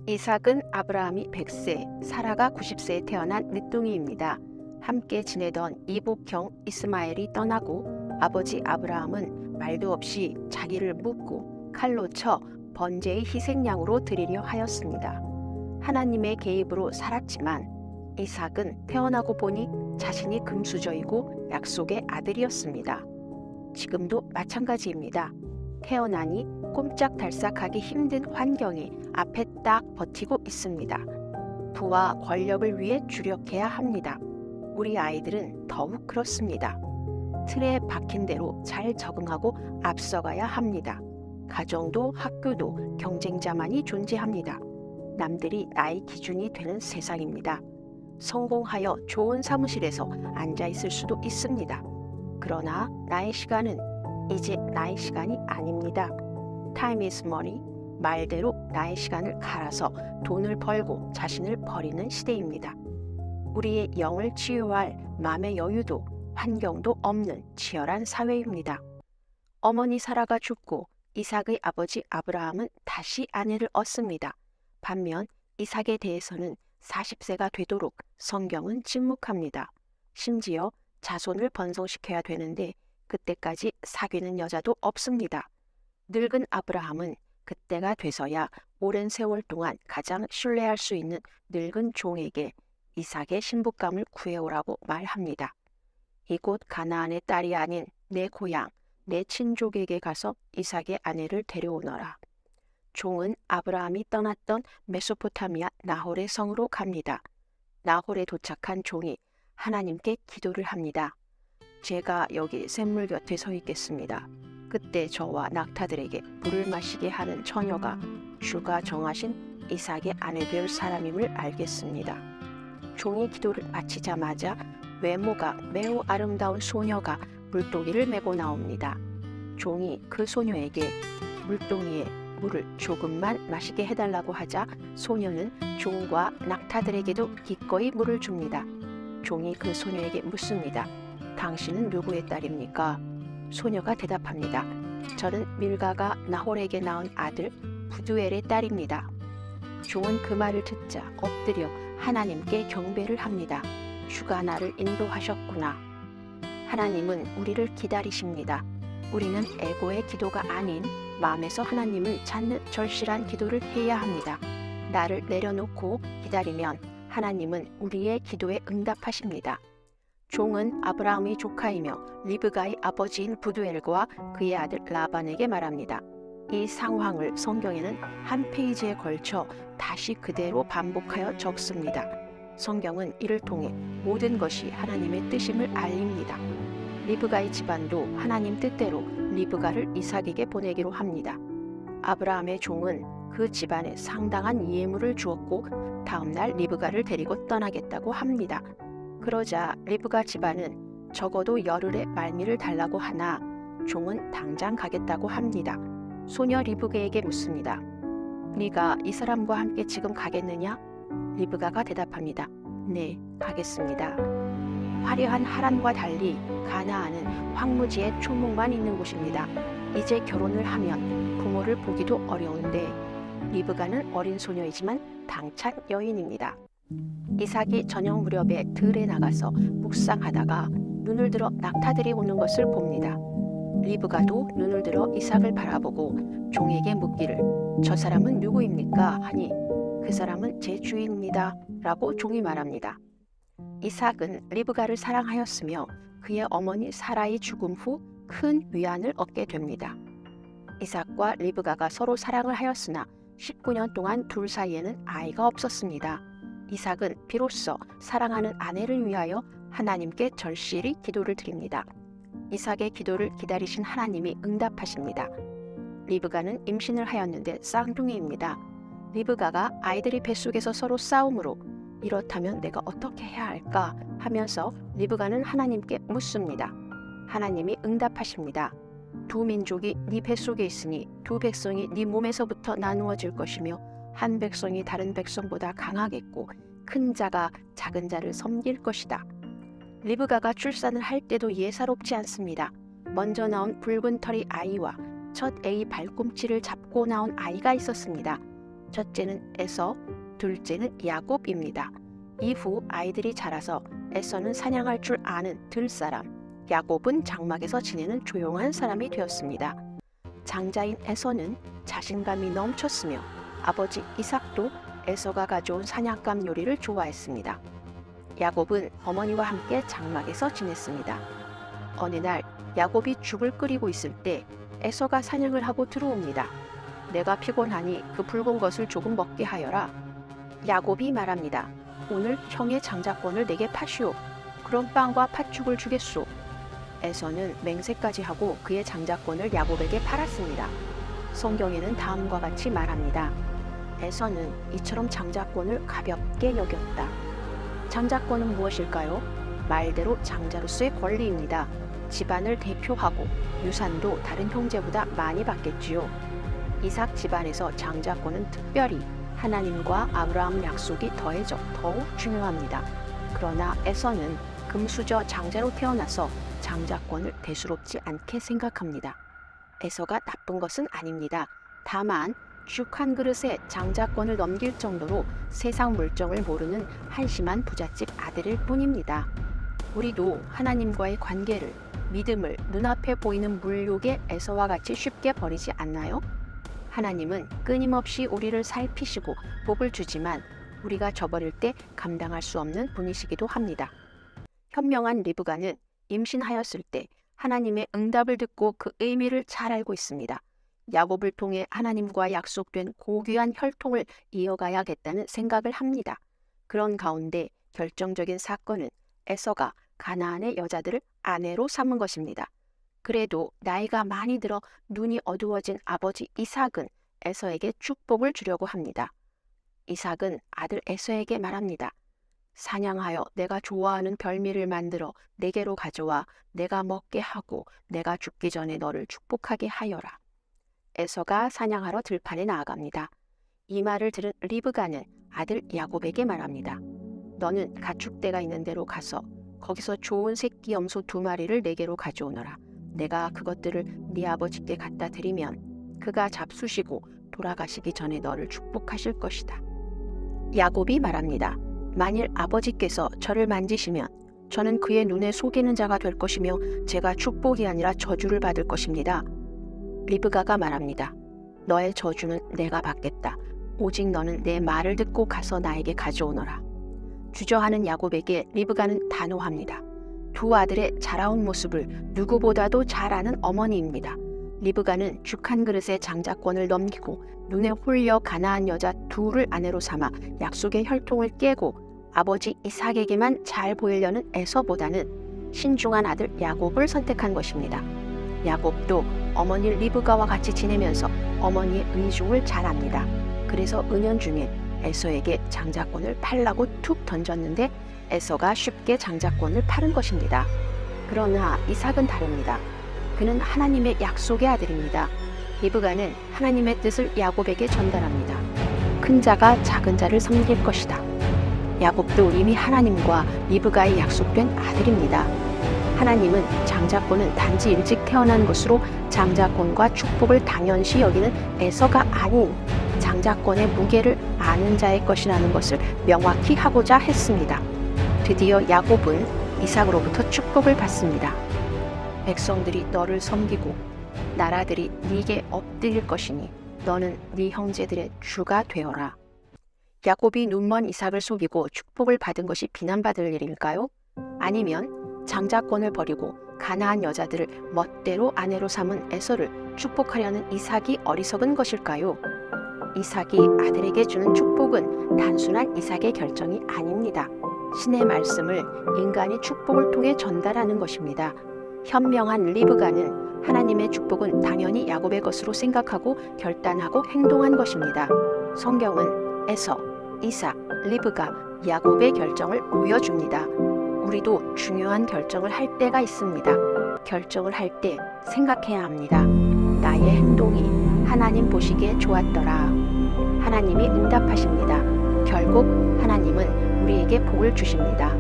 이삭은 아브라함이 100세, 사라가 90세에 태어난 늦둥이입니다. 함께 지내던 이복형 이스마엘이 떠나고 아버지 아브라함은 말도 없이 자기를 묻고 칼로 쳐 번제의 희생양으로 드리려 하였습니다. 하나님의 개입으로 살았지만 이삭은 태어나고 보니 자신이 금수저이고 약속의 아들이었습니다. 지금도 마찬가지입니다. 태어나니 꼼짝달싹하기 힘든 환경에 앞에 딱 버티고 있습니다. 부와 권력을 위해 주력해야 합니다. 우리 아이들은 더욱 그렇습니다. 틀에 박힌 대로 잘 적응하고 앞서가야 합니다. 가정도 학교도 경쟁자만이 존재합니다. 남들이 나의 기준이 되는 세상입니다. 성공하여 좋은 사무실에서 앉아 있을 수도 있습니다. 그러나 나의 시간은 이제 나의 시간이 아닙니다. Time is money. 말대로 나의 시간을 갈아서 돈을 벌고 자신을 버리는 시대입니다. 우리의 영을 치유할 마음의 여유도 환경도 없는 치열한 사회입니다. 어머니 사라가 죽고 이삭의 아버지 아브라함은 다시 아내를 얻습니다. 반면 이삭에 대해서는 40세가 되도록 성경은 침묵합니다. 심지어 자손을 번성시켜야 되는데 그때까지 사귀는 여자도 없습니다. 늙은 아브라함은 그때가 돼서야 오랜 세월 동안 가장 신뢰할 수 있는 늙은 종에게 이삭의 신부감을 구해오라고 말합니다. 이곳 가나안의 딸이 아닌 내 고향, 내 친족에게 가서 이삭의 아내를 데려오너라. 종은 아브라함이 떠났던 메소포타미아 나홀의 성으로 갑니다. 나홀에 도착한 종이 하나님께 기도를 합니다. 제가 여기 샘물 곁에 서 있겠습니다. 그때 저와 낙타들에게 물을 마시게 하는 처녀가 주가 정하신 이삭의 아내 될 사람임을 알겠습니다. 종이 기도를 마치자마자 외모가 매우 아름다운 소녀가 물동이를 메고 나옵니다. 종이 그 소녀에게 물동이에 물을 조금만 마시게 해달라고 하자 소녀는 종과 낙타들에게도 기꺼이 물을 줍니다. 종이 그 소녀에게 묻습니다. 당신은 누구의 딸입니까? 소녀가 대답합니다. 저는 밀가가 나홀에게 낳은 아들 부두엘의 딸입니다. 종은 그 말을 듣자 엎드려 하나님께 경배를 합니다. 주가 나를 인도하셨구나. 하나님은 우리를 기다리십니다. 우리는 에고의 기도가 아닌 마음에서 하나님을 찾는 절실한 기도를 해야 합니다. 나를 내려놓고 기다리면 하나님은 우리의 기도에 응답하십니다. 종은 아브라함의 조카이며 리브가의 아버지인 부두엘과 그의 아들 라반에게 말합니다. 이 상황을 성경에는 한 페이지에 걸쳐 다시 그대로 반복하여 적습니다. 성경은 이를 통해 모든 것이 하나님의 뜻임을 알립니다. 리브가의 집안도 하나님 뜻대로 리브가를 이삭에게 보내기로 합니다. 아브라함의 종은 그 집안에 상당한 예물을 주었고 다음날 리브가를 데리고 떠나겠다고 합니다. 그러자 리브가 집안은 적어도 열흘의 말미를 달라고 하나 종은 당장 가겠다고 합니다. 소녀 리브가에게 묻습니다. 네가 이 사람과 함께 지금 가겠느냐? 리브가가 대답합니다. 네, 가겠습니다. 화려한 하란과 달리 가나안은 황무지에 초목만 있는 곳입니다. 이제 결혼을 하면 부모를 보기도 어려운데 리브가는 어린 소녀이지만 당찬 여인입니다. 이삭이 저녁 무렵에 들에 나가서 묵상하다가 눈을 들어 낙타들이 오는 것을 봅니다. 리브가도 눈을 들어 이삭을 바라보고 종에게 묻기를 저 사람은 누구입니까? 하니 그 사람은 제 주인입니다. 라고 종이 말합니다. 이삭은 리브가를 사랑하였으며 그의 어머니 사라의 죽음 후 큰 위안을 얻게 됩니다. 이삭과 리브가가 서로 사랑을 하였으나 19년 동안 둘 사이에는 아이가 없었습니다. 이삭은 비로소 사랑하는 아내를 위하여 하나님께 절실히 기도를 드립니다. 이삭의 기도를 기다리신 하나님이 응답하십니다. 리브가는 임신을 하였는데 쌍둥이입니다. 리브가가 아이들이 뱃속에서 서로 싸움으로 이렇다면 내가 어떻게 해야 할까 하면서 리브가는 하나님께 묻습니다. 하나님이 응답하십니다. 두 민족이 네 뱃속에 있으니 두 백성이 네 몸에서부터 나누어질 것이며 한 백성이 다른 백성보다 강하겠고 큰 자가 작은 자를 섬길 것이다. 리브가가 출산을 할 때도 예사롭지 않습니다. 먼저 나온 붉은 털의 아이와 첫 애의 발꿈치를 잡고 나온 아이가 있었습니다. 첫째는 에서, 둘째는 야곱입니다. 이후 아이들이 자라서 에서는 사냥할 줄 아는 들사람, 야곱은 장막에서 지내는 조용한 사람이 되었습니다. 장자인 에서는 자신감이 넘쳤으며 아버지 이삭도 에서가 가져온 사냥감 요리를 좋아했습니다. 야곱은 어머니와 함께 장막에서 지냈습니다. 어느 날 야곱이 죽을 끓이고 있을 때 에서가 사냥을 하고 들어옵니다. 내가 피곤하니 그 붉은 것을 조금 먹게 하여라. 야곱이 말합니다. 오늘 형의 장자권을 내게 파시오. 그럼 빵과 팥죽을 주겠소. 에서는 맹세까지 하고 그의 장자권을 야곱에게 팔았습니다. 성경에는 다음과 같이 말합니다. 에서는 이처럼 장자권을 가볍게 여겼다. 장자권은 무엇일까요? 말대로 장자로서의 권리입니다. 집안을 대표하고 유산도 다른 형제보다 많이 받겠지요. 이삭 집안에서 장자권은 특별히 하나님과 아브라함 약속이 더해져 더욱 중요합니다. 그러나 에서는 금수저 장자로 태어나서 장자권을 대수롭지 않게 생각합니다. 에서가 나쁜 것은 아닙니다. 다만 죽 한 그릇에 장자권을 넘길 정도로 세상 물정을 모르는 한심한 부잣집 아들일 뿐입니다. 우리도 하나님과의 관계를, 믿음을 눈앞에 보이는 물욕의 에서와 같이 쉽게 버리지 않나요? 하나님은 끊임없이 우리를 살피시고 복을 주지만 우리가 저버릴 때 감당할 수 없는 분이시기도 합니다. 현명한 리브가는 임신하였을 때 하나님의 응답을 듣고 그 의미를 잘 알고 있습니다. 야곱을 통해 하나님과 약속된 고귀한 혈통을 이어가야겠다는 생각을 합니다. 그런 가운데 결정적인 사건은 에서가 가나안의 여자들을 아내로 삼은 것입니다. 그래도 나이가 많이 들어 눈이 어두워진 아버지 이삭은 에서에게 축복을 주려고 합니다. 이삭은 아들 에서에게 말합니다. 사냥하여 내가 좋아하는 별미를 만들어 내게로 가져와 내가 먹게 하고 내가 죽기 전에 너를 축복하게 하여라. 에서가 사냥하러 들판에 나아갑니다. 이 말을 들은 리브가는 아들 야곱에게 말합니다. 너는 가축대가 있는 데로 가서 거기서 좋은 새끼 염소 2마리를 내게로 가져오너라. 내가 그것들을 네 아버지께 갖다 드리면 그가 잡수시고 돌아가시기 전에 너를 축복하실 것이다. 야곱이 말합니다. 만일 아버지께서 저를 만지시면 저는 그의 눈에 속이는 자가 될 것이며 제가 축복이 아니라 저주를 받을 것입니다. 리브가가 말합니다. 너의 저주는 내가 받겠다. 오직 너는 내 말을 듣고 가서 나에게 가져오너라. 주저하는 야곱에게 리브가는 단호합니다. 두 아들의 자라온 모습을 누구보다도 잘 아는 어머니입니다. 리브가는 죽 한 그릇에 장자권을 넘기고 눈에 홀려 가나안 여자 2를 아내로 삼아 약속의 혈통을 깨고 아버지 이삭에게만 잘 보이려는 에서보다는 신중한 아들 야곱을 선택한 것입니다. 야곱도 어머니 리브가와 같이 지내면서 어머니의 의중을 잘 압니다. 그래서 은연중에 에서에게 장자권을 팔라고 툭 던졌는데 에서가 쉽게 장자권을 팔은 것입니다. 그러나 이삭은 다릅니다. 그는 하나님의 약속의 아들입니다. 리브가는 하나님의 뜻을 야곱에게 전달합니다. 큰 자가 작은 자를 섬길 것이다. 야곱도 이미 하나님과 리브가의 약속된 아들입니다. 하나님은 장자권은 단지 일찍 태어난 것으로 장자권과 축복을 당연시 여기는 에서가 아닌 장자권의 무게를 아는 자의 것이라는 것을 명확히 하고자 했습니다. 드디어 야곱은 이삭으로부터 축복을 받습니다. 백성들이 너를 섬기고 나라들이 네게 엎드릴 것이니 너는 네 형제들의 주가 되어라. 야곱이 눈먼 이삭을 속이고 축복을 받은 것이 비난받을 일일까요? 아니면 장자권을 버리고 가나안 여자들을 멋대로 아내로 삼은 에서를 축복하려는 이삭이 어리석은 것일까요? 이삭이 아들에게 주는 축복은 단순한 이삭의 결정이 아닙니다. 신의 말씀을 인간이 축복을 통해 전달하는 것입니다. 현명한 리브가는 하나님의 축복은 당연히 야곱의 것으로 생각하고 결단하고 행동한 것입니다. 성경은 에서, 이삭, 리브가, 야곱의 결정을 보여줍니다. 우리도 중요한 결정을 할 때가 있습니다. 결정을 할 때 생각해야 합니다. 나의 행동이 하나님 보시기에 좋았더라. 하나님이 응답하십니다. 결국 하나님은 우리에게 복을 주십니다.